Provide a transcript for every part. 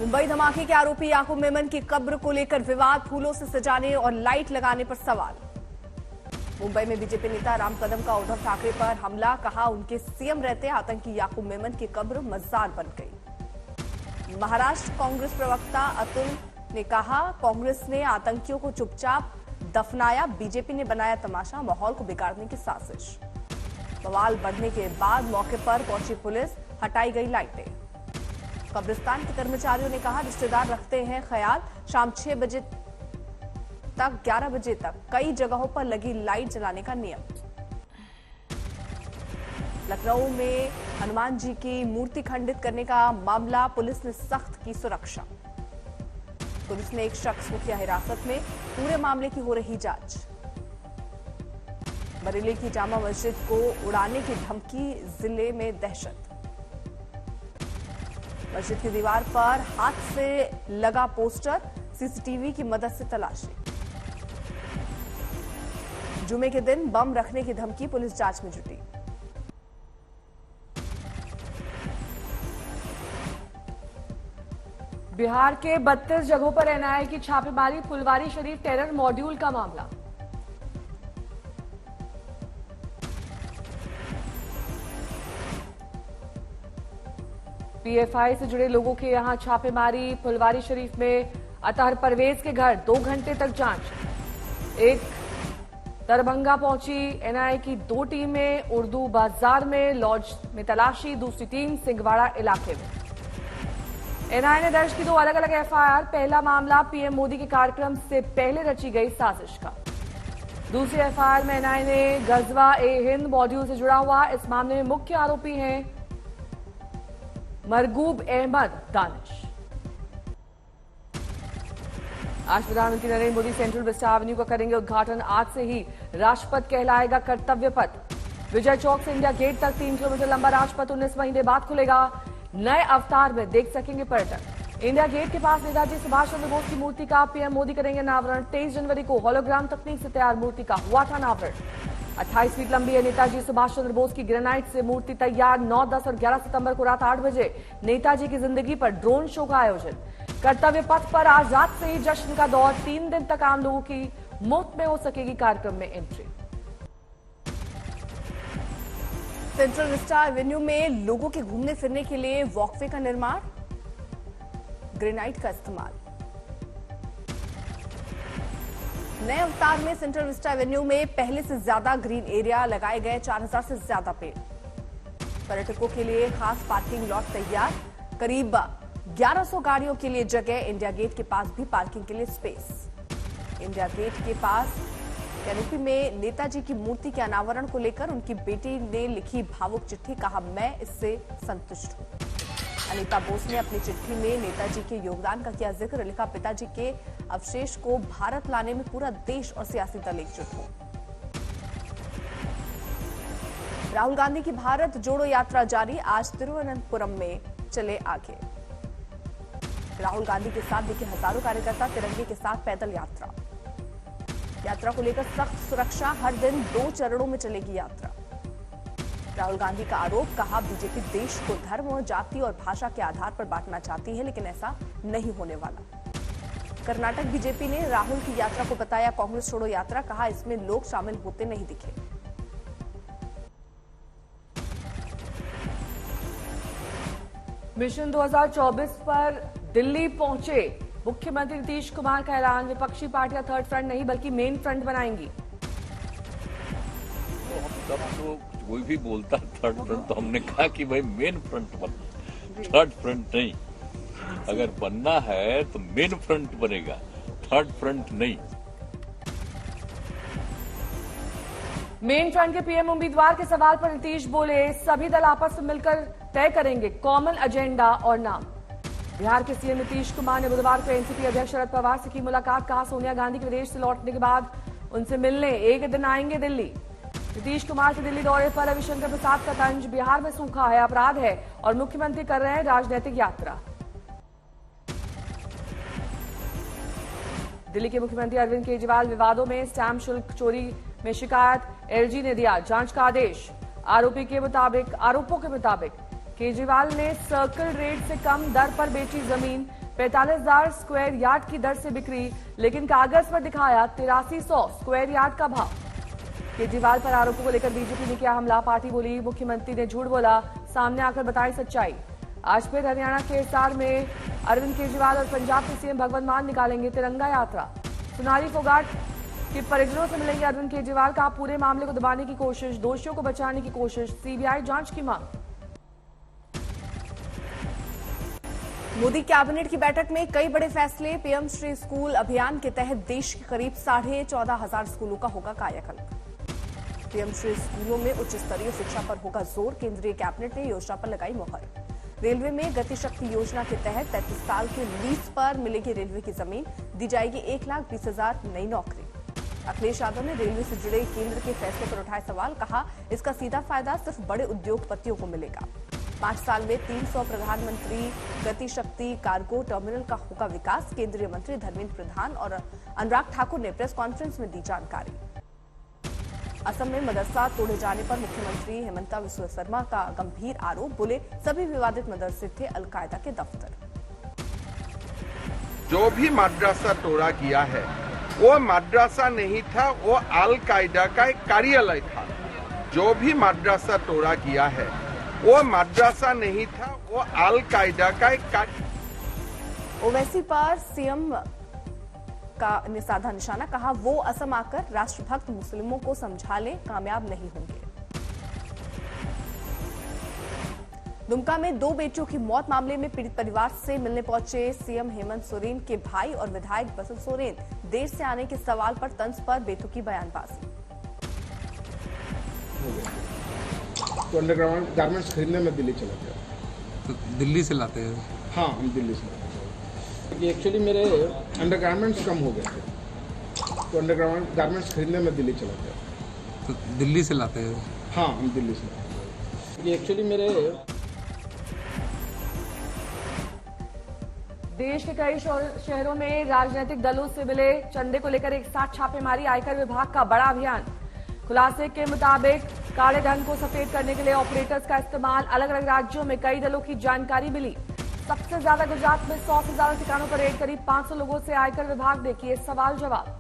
मुंबई धमाके के आरोपी याकूब मेमन की कब्र को लेकर विवाद, फूलों से सजाने और लाइट लगाने पर सवाल। मुंबई में बीजेपी नेता राम कदम का उद्धव ठाकरे पर हमला, कहा उनके सीएम रहते आतंकी याकूब मेमन की कब्र मजार बन गई। महाराष्ट्र कांग्रेस प्रवक्ता अतुल ने कहा, कांग्रेस ने आतंकियों को चुपचाप दफनाया, बीजेपी ने बनाया तमाशा, माहौल को बिगाड़ने की साजिश। बवाल बढ़ने के बाद मौके पर पहुंची पुलिस, हटाई गई लाइटें। कब्रिस्तान के कर्मचारियों ने कहा, रिश्तेदार रखते हैं ख्याल, शाम 6 बजे तक 11 बजे तक कई जगहों पर लगी लाइट जलाने का नियम। लखनऊ में हनुमान जी की मूर्ति खंडित करने का मामला, पुलिस ने सख्त की सुरक्षा। पुलिस ने एक शख्स को किया हिरासत में, पूरे मामले की हो रही जांच। बरेली की जामा मस्जिद को उड़ाने की धमकी, जिले में दहशत। मस्जिद की दीवार पर हाथ से लगा पोस्टर, सीसीटीवी की मदद से तलाशी। जुमे के दिन बम रखने की धमकी, पुलिस जांच में जुटी। बिहार के 32 जगहों पर एनआईए की छापेमारी, फुलवारी शरीफ टेरर मॉड्यूल का मामला। पीएफआई से जुड़े लोगों के यहां छापेमारी, फुलवारी शरीफ में अतहर परवेज के घर 2 घंटे तक जांच। एक दरभंगा पहुंची एनआईए की 2 टीमें, उर्दू बाजार में लॉज में तलाशी, दूसरी टीम सिंगवाड़ा इलाके में। एनआईए ने दर्ज की 2 अलग अलग एफआईआर। पहला मामला पीएम मोदी के कार्यक्रम से पहले रची गई साजिश का। दूसरी एफआईआर में एनआईए ने गजवा ए हिंद मॉड्यूल से जुड़ा हुआ। इस मामले में मुख्य आरोपी हैं मरगूब अहमद दानिश। आज प्रधानमंत्री Narendra Modi central Vista Avenue का करेंगे उद्घाटन। आज से ही राजपथ कहलाएगा कर्तव्य पथ। विजय चौक से इंडिया गेट तक 3 किलोमीटर लंबा राजपथ 19 महीने बाद खुलेगा। नए अवतार में देख सकेंगे पर्यटक। इंडिया गेट के पास नेताजी सुभाष चंद्र बोस की मूर्ति का पीएम मोदी करेंगे अनावरण। 23 जनवरी को होलोग्राम तकनीक से तैयार मूर्ति का हुआ था अनावरण। 28 फीट लंबी है नेताजी सुभाष चंद्र बोस की ग्रेनाइट से मूर्ति तैयार। 9, 10 और 11 सितंबर को रात 8 बजे नेताजी की जिंदगी पर ड्रोन शो का आयोजन। कर्तव्य पथ पर आज रात से ही जश्न का दौर। 3 दिन तक आम लोगों की मुफ्त में हो सकेगी कार्यक्रम में एंट्री। सेंट्रल विस्टा एवेन्यू में लोगों के घूमने फिरने के लिए वॉकवे का निर्माण, ग्रेनाइट का इस्तेमाल। नए अवतार में सेंट्रल विस्टा एवेन्यू में पहले से ज्यादा ग्रीन एरिया, लगाए गए 4000 से ज्यादा पेड़। पर्यटकों के लिए खास पार्किंग लॉट तैयार, करीब 1100 गाड़ियों के लिए जगह। इंडिया गेट के पास भी पार्किंग के लिए स्पेस। इंडिया गेट के पास कैनोपी में नेताजी की मूर्ति के अनावरण को लेकर उनकी बेटी ने लिखी भावुक चिट्ठी, कहा मैं इससे संतुष्ट हूं। अनीता बोस ने अपनी चिट्ठी में नेताजी के योगदान का किया जिक्र, लिखा पिताजी के अवशेष को भारत लाने में पूरा देश और सियासी दल एकजुट हो। राहुल गांधी की भारत जोड़ो यात्रा जारी, आज तिरुवनंतपुरम में चले आगे। राहुल गांधी के साथ दिखे हजारों कार्यकर्ता, तिरंगे के साथ पैदल यात्रा। यात्रा को लेकर सख्त सुरक्षा, हर दिन 2 चरणों में चलेगी यात्रा। राहुल गांधी का आरोप, कहा बीजेपी देश को धर्म, जाति और भाषा के आधार पर बांटना चाहती है, लेकिन ऐसा नहीं होने वाला। कर्नाटक बीजेपी ने राहुल की यात्रा को बताया कांग्रेस छोड़ो यात्रा, कहा इसमें लोग शामिल होते नहीं दिखे। मिशन 2024 पर दिल्ली पहुंचे मुख्यमंत्री नीतीश कुमार का ऐलान, विपक्षी पार्टियां थर्ड फ्रंट नहीं बल्कि मेन फ्रंट बनाएंगी। तो कोई भी बोलता थर्ड फ्रंट, तो हमने कहा कि भाई मेन फ्रंट बनना, थर्ड फ्रंट नहीं। अगर बनना है तो मेन फ्रंट बनेगा, थर्ड फ्रंट नहीं। मेन फ्रंट के पीएम उम्मीदवार के सवाल पर नीतीश बोले, सभी दल आपस में मिलकर तय करेंगे कॉमन एजेंडा और नाम। बिहार के सीएम नीतीश कुमार ने बुधवार को एनसीपी अध्यक्ष शरद पवार से की मुलाकात, कहा सोनिया गांधी के विदेश से लौटने के बाद उनसे मिलने एक दिन आएंगे दिल्ली। नीतीश कुमार के दिल्ली दौरे पर रविशंकर प्रसाद का तंज, बिहार में सूखा है, अपराध है और मुख्यमंत्री कर रहे हैं राजनीतिक यात्रा। दिल्ली के मुख्यमंत्री अरविंद केजरीवाल विवादों में, स्टैंप शुल्क चोरी में शिकायत, एलजी ने दिया जांच का आदेश। आरोपों के मुताबिक केजरीवाल ने सर्कल रेट से कम दर पर बेची जमीन, 45,000 स्क्वायर यार्ड की दर से बिक्री, लेकिन कागज पर दिखाया 8300 स्क्वायर यार्ड का भाव। केजरीवाल पर आरोपों को लेकर बीजेपी ने किया हमला। पार्टी बोली मुख्यमंत्री ने झूठ बोला, सामने आकर बताई सच्चाई। आज फिर हरियाणा के हिसार में अरविंद केजरीवाल और पंजाब के सीएम भगवंत मान निकालेंगे तिरंगा यात्रा। सोनाली फोगाट के परिजनों से मिलेंगे अरविंद केजरीवाल। का पूरे मामले को दबाने की कोशिश, दोषियों को बचाने की कोशिश, सीबीआई जांच की मांग। मोदी कैबिनेट की बैठक में कई बड़े फैसले। पीएम श्री स्कूल अभियान के तहत देश के करीब 14,500 स्कूलों का होगा कायाकल्प। पीएम श्री स्कूलों में उच्च स्तरीय शिक्षा पर होगा जोर। केंद्रीय कैबिनेट ने योजना पर लगाई मुहर। रेलवे में गति शक्ति योजना के तहत 33 साल के लीज पर मिलेगी रेलवे की जमीन, दी जाएगी 1,20,000 नई नौकरी। अखिलेश यादव ने रेलवे से जुड़े केंद्र के फैसले पर उठाए सवाल। कहा इसका सीधा फायदा सिर्फ बड़े उद्योगपतियों को मिलेगा। 5 साल में 300 प्रधानमंत्री गति शक्ति कार्गो टर्मिनल का होगा विकास। केंद्रीय मंत्री धर्मेंद्र प्रधान और अनुराग ठाकुर ने प्रेस कॉन्फ्रेंस में दी जानकारी। असम में मदरसा तोड़े जाने पर मुख्यमंत्री हेमंता बिस्वा शर्मा का गंभीर आरोप। बोले सभी विवादित मदरसे थे अलकायदा के दफ्तर। जो भी मदरसा तोड़ा गया है वो मदरसा नहीं था, वो अल कायदा का एक कार्यालय था। जो भी मदरसा तोड़ा गया है वो मदरसा नहीं था, वो अल कायदा का एक ओवैसी पर सीएम का साधा निशाना। कहा वो असम आकर राष्ट्रभक्त मुस्लिमों को समझा लें, कामयाब नहीं होंगे। दुमका में 2 बेटियों की मौत मामले में पीड़ित परिवार से मिलने पहुंचे सीएम हेमंत सोरेन के भाई और विधायक बसंत सोरेन। देर से आने के सवाल पर तंज पर बेतुकी बयानबाजी। तो अंडरग्राउंड गारमेंट्स खरीदने में दिल्ली चला गया। तो दिल्ली से लाते हैं? हाँ, हम दिल्ली से लाते हैं। एक्चुअली मेरे अंडरगारमेंट्स कम हो गए थे, तो अंडरग्राउंड गारमेंट्स खरीदने में दिल्ली चला गया। तो दिल्ली से लाते हैं? हाँ, हम दिल्ली से लाते हैं। एक्चुअली मेरे देश के कई शहरों में राजनीतिक दलों से मिले चंदे को लेकर एक साथ छापेमारी। आयकर विभाग का बड़ा अभियान। खुलासे के मुताबिक काले धन को सफेद करने के लिए ऑपरेटर्स का इस्तेमाल। अलग अलग राज्यों में कई दलों की जानकारी मिली। सबसे ज्यादा गुजरात में 100 से ज्यादा ठिकानों पर रेड। करीब 500 लोगों से आयकर विभाग ने किए सवाल जवाब।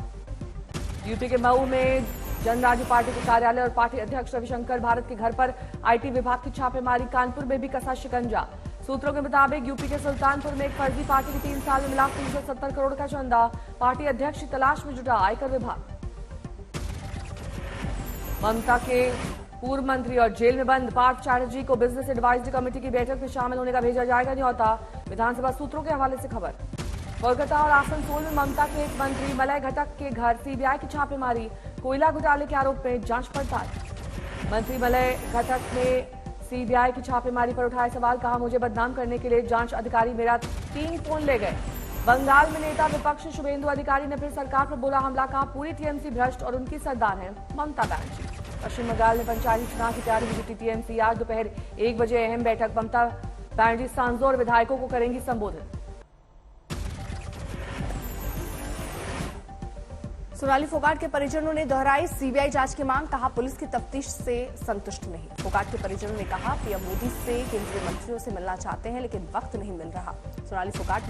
यूपी के मऊ में जनराज्य पार्टी के कार्यालय और पार्टी अध्यक्ष रविशंकर भारत के घर पर आईटी विभाग की छापेमारी। कानपुर में भी कसा शिकंजा। सूत्रों के मुताबिक यूपी के सुल्तानपुर में एक फर्जी पार्टी के 3 साल में मिला 370 करोड़ का चंदा। पार्टी अध्यक्ष की तलाश में जुटा आयकर विभाग। ममता के पूर्व मंत्री और जेल में बंद पार्थ चैटर्जी को बिजनेस एडवाइजरी कमेटी की बैठक में शामिल होने का भेजा जाएगा न्यौता। विधानसभा सूत्रों के हवाले से खबर। कोलकाता और आसनसोल में ममता के एक मंत्री मलय घटक के घर सीबीआई की छापेमारी। कोयला घोटाले के आरोप में जांच पड़ताल। मंत्री मलय घटक ने सीबीआई की छापेमारी पर उठाए सवाल। कहा मुझे बदनाम करने के लिए जांच अधिकारी मेरा 3 फोन ले गए। बंगाल में नेता विपक्ष शुभेंदु अधिकारी ने फिर सरकार पर बोला हमला। कहा पूरी टीएमसी भ्रष्ट और उनकी सरदार है ममता बनर्जी। पश्चिम बंगाल में पंचायती चुनाव की तैयारी में जुटी टीएमसी। आज दोपहर 1 बजे अहम बैठक। ममता बनर्जी सांसदों और विधायकों को करेंगी संबोधित। सोनाली फोगाट के परिजनों ने दोहराई सीबीआई जांच की मांग। कहा पुलिस की तफ्तीश से संतुष्ट नहीं। फोगाट के परिजनों ने कहा पीएम मोदी से केंद्रीय मंत्रियों से मिलना चाहते हैं लेकिन वक्त नहीं मिल रहा। सोनाली फोगाट